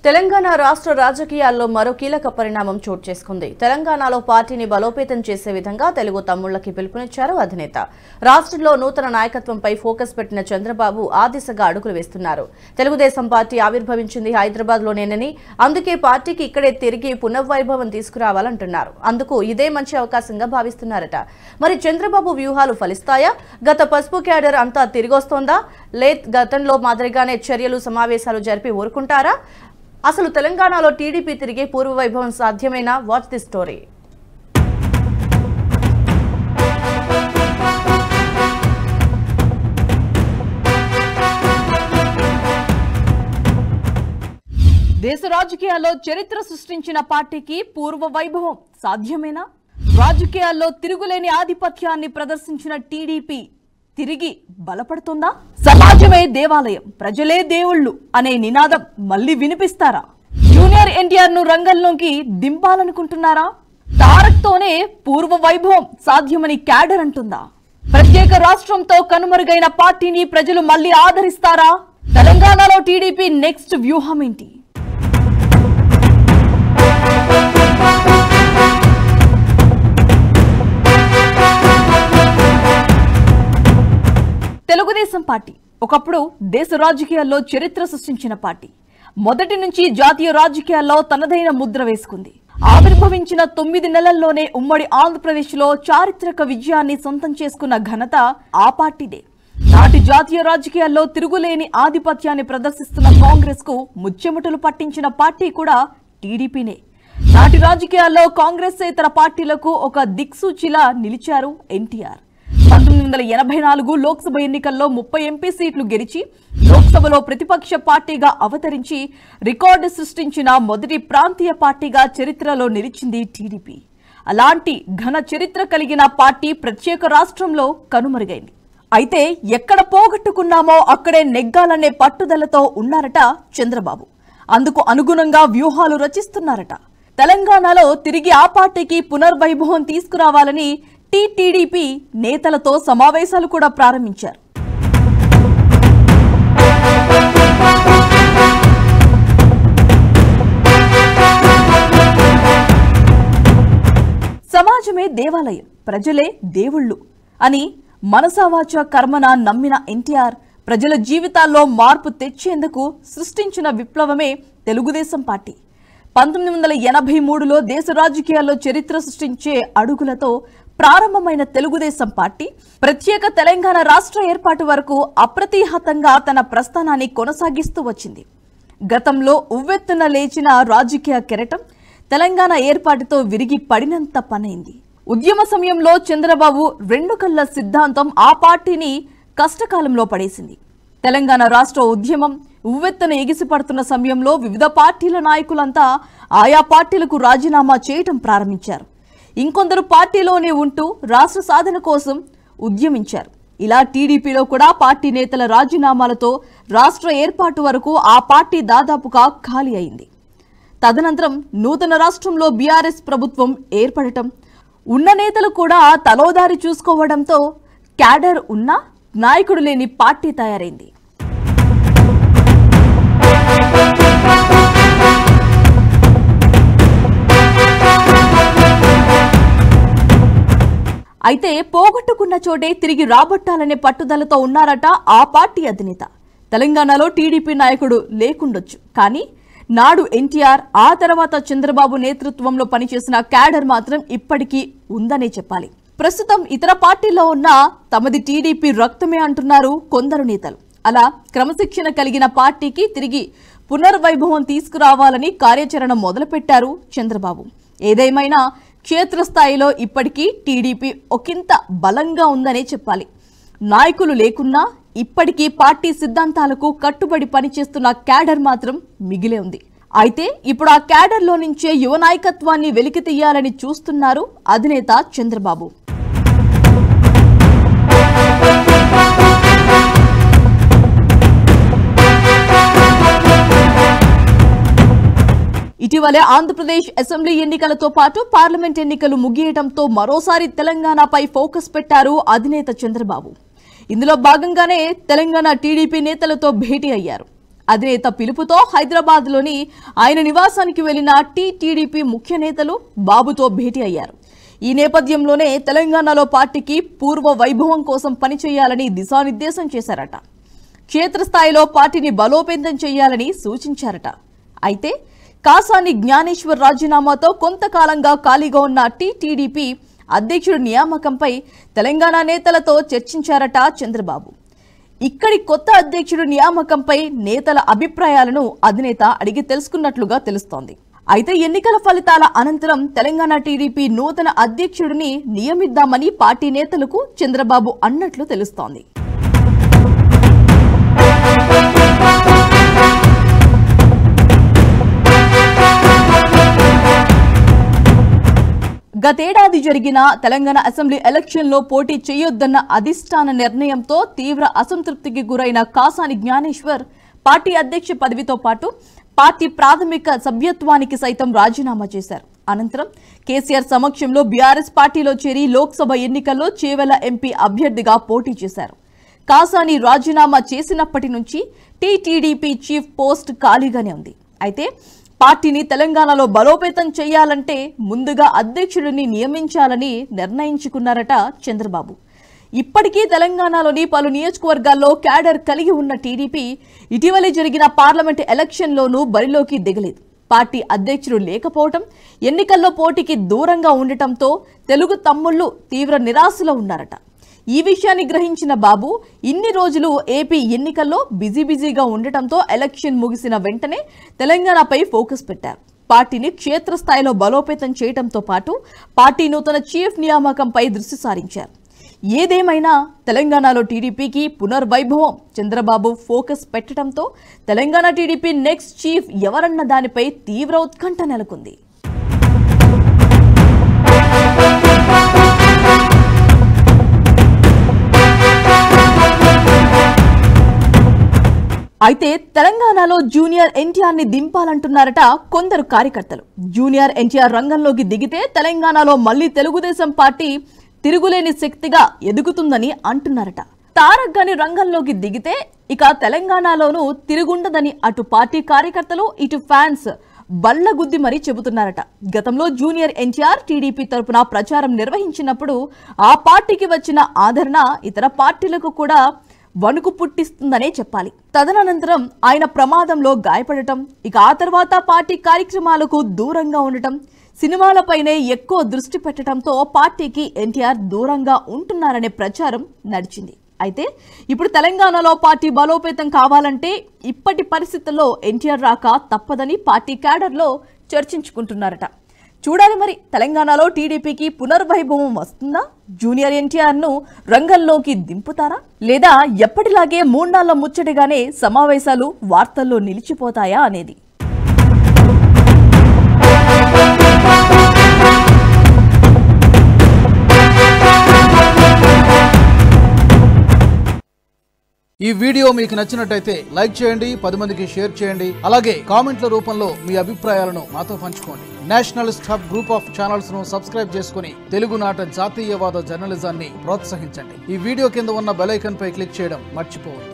తెలంగాణ రాష్ట్ర రాజకీయాల్లో మరో కీలక పరిణామం చోటు చేసుకుంది. తెలంగాణలో పార్టీని బలోపేతం చేసే విధంగా తెలుగు తమ్ముళ్లకి పిలుపునిచ్చారు అధినేత. రాష్ట్రంలో నూతన నాయకత్వంపై ఫోకస్ పెట్టిన చంద్రబాబు ఆ దిశగా అడుగులు వేస్తున్నారు. తెలుగుదేశం పార్టీ ఆవిర్భవించింది హైదరాబాద్లోనేనని, అందుకే పార్టీకి ఇక్కడే తిరిగి పునర్వైభవం తీసుకురావాలంటున్నారు. అందుకు ఇదే మంచి అవకాశంగా భావిస్తున్నారట. మరి చంద్రబాబు వ్యూహాలు ఫలిస్తాయా? గత పసుపు క్యాడర్ అంతా తిరిగొస్తోందా? గతంలో మాదిరిగానే చర్యలు సమావేశాలు జరిపి ఊరుకుంటారా? అసలు తెలంగాణలో టీడీపీ తిరిగే పూర్వవైభవం సాధ్యమేనా? Watch the story. దేశ రాజకీయాల్లో చరిత్ర సృష్టించిన పార్టీకి పూర్వ వైభవం సాధ్యమేనా? రాజకీయాల్లో తిరుగులేని ఆధిపత్యాన్ని ప్రదర్శించిన టీడీపీ తిరిగి బలపడుతుందా? సమాజమే దేవాలయం, ప్రజలే దేవుళ్ళు అనే నినాదం మళ్లీ వినిపిస్తారా? జూనియర్ ఎన్టీఆర్ ను రంగంలోకి దింపాలనుకుంటున్నారా? తారక్ తోనే పూర్వ వైభవం సాధ్యమని క్యాడర్ అంటుందా? ప్రత్యేక రాష్ట్రంతో కనుమరుగైన పార్టీని ప్రజలు మళ్లీ ఆదరిస్తారా? తెలంగాణలో టీడీపీ నెక్స్ట్ వ్యూహం ఏంటి? తెలుగుదేశం పార్టీ ఒకప్పుడు దేశ రాజకీయాల్లో చరిత్ర సృష్టించిన పార్టీ. మొదటి నుంచి జాతీయ రాజకీయాల్లో తనదైన ముద్ర వేసుకుంది. ఆవిర్భవించిన 9 నెలల్లోనే ఉమ్మడి ఆంధ్రప్రదేశ్ లో చారిత్రక విజయాన్ని సొంతం చేసుకున్న ఘనత ఆ పార్టీదే. నాటి జాతీయ రాజకీయాల్లో తిరుగులేని ఆధిపత్యాన్ని ప్రదర్శిస్తున్న కాంగ్రెస్ కు ముచ్చెమటలు పట్టించిన పార్టీ కూడా టీడీపీనే. నాటి రాజకీయాల్లో కాంగ్రెస్ ఇతర పార్టీలకు ఒక దిక్సూచిలా నిలిచారు ఎన్టీఆర్. 1984 లోక్సభ ఎన్నికల్లో 30 ఎంపీ సీట్లు గెలిచి లోక్సభలో ప్రతిపక్ష పార్టీగా అవతరించి రికార్డు సృష్టించిన మొదటి ప్రాంతీయ పార్టీగా చరిత్రలో నిలిచింది టీడీపీ. అలాంటి ఘన చరిత్ర కలిగిన పార్టీ ప్రత్యేక రాష్ట్రంలో కనుమరుగైంది. అయితే ఎక్కడ పోగొట్టుకున్నామో అక్కడే నెగ్గాలనే పట్టుదలతో ఉన్నారట చంద్రబాబు. అందుకు అనుగుణంగా వ్యూహాలు రచిస్తున్నారట. తెలంగాణలో తిరిగి ఆ పార్టీకి పునర్వైభవం తీసుకురావాలని టీడీపీ నేతలతో సమావేశాలు కూడా ప్రారంభించారు. సమాజమే దేవాలయం, ప్రజలే దేవుళ్ళు అని మనసావాచ కర్మన నమ్మిన ఎన్టీఆర్ ప్రజల జీవితాల్లో మార్పు తెచ్చేందుకు సృష్టించిన విప్లవమే తెలుగుదేశం పార్టీ. 1983లో దేశ రాజకీయాల్లో చరిత్ర సృష్టించే అడుగులతో ప్రారంభమైన తెలుగుదేశం పార్టీ ప్రత్యేక తెలంగాణ రాష్ట్ర ఏర్పాటు వరకు అప్రతిహతంగా తన ప్రస్థానాన్ని కొనసాగిస్తూ వచ్చింది. గతంలో ఉవ్వెత్తున లేచిన రాజకీయ కెరటం తెలంగాణ ఏర్పాటుతో విరిగి పడినంత పనైంది. ఉద్యమ సమయంలో చంద్రబాబు 2 కళ్ల సిద్ధాంతం ఆ పార్టీని కష్టకాలంలో పడేసింది. తెలంగాణ రాష్ట్ర ఉద్యమం ఉవ్వెత్తున ఎగిసిపడుతున్న సమయంలో వివిధ పార్టీల నాయకులంతా ఆయా పార్టీలకు రాజీనామా చేయటం ప్రారంభించారు. ఇంకొందరు పార్టీలోనే ఉంటూ రాష్ట్ర సాధన కోసం ఉద్యమించారు. ఇలా టీడీపీలో కూడా పార్టీ నేతల రాజీనామాలతో రాష్ట్ర ఏర్పాటు వరకు ఆ పార్టీ దాదాపుగా ఖాళీ అయింది. తదనంతరం నూతన రాష్ట్రంలో బీఆర్ఎస్ ప్రభుత్వం ఏర్పడటం, ఉన్న నేతలు కూడా తలోదారి చూసుకోవడంతో క్యాడర్ ఉన్నా నాయకుడు లేని పార్టీ తయారైంది. అయితే పోగొట్టుకున్న చోటే తిరిగి రాబట్టాలనే పట్టుదలతో ఉన్నారట ఆ పార్టీ అధినేత. తెలంగాణలో టీడీపీ నాయకుడు లేకుండొచ్చు, కానీ నాడు ఎన్టీఆర్, ఆ తర్వాత చంద్రబాబు నేతృత్వంలో పనిచేసిన క్యాడర్ మాత్రం ఇప్పటికీ ఉందనే చెప్పాలి. ప్రస్తుతం ఇతర పార్టీల్లో ఉన్న తమది టీడీపీ రక్తమే అంటున్నారు కొందరు నేతలు. అలా క్రమశిక్షణ కలిగిన పార్టీకి తిరిగి పునర్వైభవం తీసుకురావాలని కార్యాచరణ మొదలుపెట్టారు చంద్రబాబు. ఏదేమైనా క్షేత్రస్థాయిలో ఇప్పటికీ టీడీపీ ఒకంత బలంగా ఉందనే చెప్పాలి. నాయకులు లేకున్నా ఇప్పటికీ పార్టీ సిద్ధాంతాలకు కట్టుబడి పనిచేస్తున్న క్యాడర్ మాత్రం మిగిలే ఉంది. అయితే ఇప్పుడు ఆ క్యాడర్లో నుంచే యువ నాయకత్వాన్ని వెలికి తీయాలని చూస్తున్నారు అధినేత చంద్రబాబు. ఇటీవలే ఆంధ్రప్రదేశ్ అసెంబ్లీ ఎన్నికలతో పాటు పార్లమెంట్ ఎన్నికలు ముగియడంతో మరోసారి తెలంగాణపై ఫోకస్ పెట్టారు అధినేత చంద్రబాబు. ఇందులో భాగంగానే తెలంగాణ టీడీపీ నేతలతో భేటీ అయ్యారు. అధినేత పిలుపుతో హైదరాబాద్లోని ఆయన నివాసానికి వెళ్లిన టీడీపీ ముఖ్య నేతలు బాబుతో భేటీ అయ్యారు. ఈ నేపథ్యంలోనే తెలంగాణలో పార్టీకి పూర్వ వైభవం కోసం పనిచేయాలని దిశానిర్దేశం చేశారట. క్షేత్రస్థాయిలో పార్టీని బలోపేతం చేయాలని సూచించారట. అయితే కాసాని జ్ఞానేశ్వర్ రాజీనామాతో కొంతకాలంగా ఖాళీగా ఉన్న టీడీపీ అధ్యక్షుడి నియామకంపై తెలంగాణ నేతలతో చర్చించారట చంద్రబాబు. ఇక్కడి కొత్త అధ్యక్షుడి నియామకంపై నేతల అభిప్రాయాలను అధినేత అడిగి తెలుసుకున్నట్లుగా తెలుస్తోంది. అయితే ఎన్నికల ఫలితాల అనంతరం తెలంగాణ టీడీపీ నూతన అధ్యక్షుడిని నియమిద్దామని పార్టీ నేతలకు చంద్రబాబు అన్నట్లు తెలుస్తోంది. గతేడాది జరిగిన తెలంగాణ అసెంబ్లీ ఎలక్షన్లో పోటీ చేయొద్దన్న అధిష్టాన నిర్ణయంతో తీవ్ర అసంతృప్తికి గురైన కాసాని జ్ఞానేశ్వర్ పార్టీ అధ్యక్ష పదవితో పాటు పార్టీ ప్రాథమిక సభ్యత్వానికి సైతం రాజీనామా చేశారు. అనంతరం కేసీఆర్ సమక్షంలో బీఆర్ఎస్ పార్టీలో చేరి లోక్సభ ఎన్నికల్లో చేవెళ్ల ఎంపీ అభ్యర్థిగా పోటీ చేశారు. కాసాని రాజీనామా చేసినప్పటి నుంచి టీడీపీ చీఫ్ పోస్ట్ ఖాళీగానే ఉంది. అయితే పార్టీని తెలంగాణలో బలోపేతం చేయాలంటే ముందుగా అధ్యక్షుడిని నియమించాలని నిర్ణయించుకున్నారట చంద్రబాబు. ఇప్పటికీ తెలంగాణలోని పలు నియోజకవర్గాల్లో క్యాడర్ కలిగి ఉన్న టీడీపీ ఇటీవలే జరిగిన పార్లమెంట్ ఎలక్షన్లోనూ బరిలోకి దిగలేదు. పార్టీ అధ్యక్షుడు లేకపోవడం, ఎన్నికల్లో పోటీకి దూరంగా ఉండటంతో తెలుగు తమ్ముళ్లు తీవ్ర నిరాశలో ఉన్నారట. ఈ విషయాన్ని గ్రహించిన బాబు ఇన్ని రోజులు ఏపీ ఎన్నికల్లో బిజీగా ఉండటంతో ఎలక్షన్ ముగిసిన వెంటనే తెలంగాణపై ఫోకస్ పెట్టారు. పార్టీని క్షేత్రస్థాయిలో బలోపేతం చేయడంతో పాటు పార్టీ నూతన చీఫ్ నియామకంపై దృష్టి సారించారు. ఏదేమైనా తెలంగాణలో టీడీపీకి పునర్వైభవం చంద్రబాబు ఫోకస్ పెట్టడంతో తెలంగాణ టీడీపీ నెక్స్ట్ చీఫ్ ఎవరన్న దానిపై తీవ్ర ఉత్కంఠ నెలకొంది. అయితే తెలంగాణలో జూనియర్ ఎన్టీఆర్ ని దింపాలంటున్నారట కొందరు కార్యకర్తలు. జూనియర్ ఎన్టీఆర్ రంగంలోకి దిగితే తెలంగాణలో మళ్లీ తెలుగుదేశం పార్టీ తిరుగులేని శక్తిగా ఎదుగుతుందని అంటున్నారట. తారక్ గాని రంగంలోకి దిగితే ఇక తెలంగాణలోనూ తిరుగుండదని అటు పార్టీ కార్యకర్తలు ఇటు ఫ్యాన్స్ బల్లగుద్ది మరీ చెబుతున్నారట. గతంలో జూనియర్ ఎన్టీఆర్ టీడీపీ తరపున ప్రచారం నిర్వహించినప్పుడు ఆ పార్టీకి వచ్చిన ఆదరణ ఇతర పార్టీలకు కూడా వణుకు పుట్టిస్తుందనే చెప్పాలి. తదనంతరం ఆయన ప్రమాదంలో గాయపడటం, ఇక ఆ తర్వాత పార్టీ కార్యక్రమాలకు దూరంగా ఉండటం, సినిమాలపైనే ఎక్కువ దృష్టి పెట్టడంతో పార్టీకి ఎన్టీఆర్ దూరంగా ఉంటున్నారనే ప్రచారం నడిచింది. అయితే ఇప్పుడు తెలంగాణలో పార్టీ బలోపేతం కావాలంటే ఇప్పటి పరిస్థితుల్లో ఎన్టీఆర్ రాక తప్పదని పార్టీ క్యాడర్లో చర్చించుకుంటున్నారట. చూడాలి మరి తెలంగాణలో టీడీపీకి పునర్వైభవం వస్తుందా? జూనియర్ ఎన్టీఆర్ ను రంగంలోకి దింపుతారా? లేదా ఎప్పటిలాగే మూన్నాళ్ల ముచ్చటగానే సమావేశాలు వార్తల్లో నిలిచిపోతాయా అనేది. ఈ వీడియో మీకు నచ్చినట్టయితే లైక్ చేయండి, 10 మందికి షేర్ చేయండి. అలాగే కామెంట్ల రూపంలో మీ అభిప్రాయాలను మాతో పంచుకోండి. Nationalist hub group of channels ను సబ్స్క్రైబ్ చేసుకుని తెలుగునాట జాతీయవాద జర్నలిజాన్ని ప్రోత్సహించండి. ఈ వీడియో కింద ఉన్న బెల్ ఐకాన్ పై క్లిక్ చేయడం మర్చిపోవద్దు.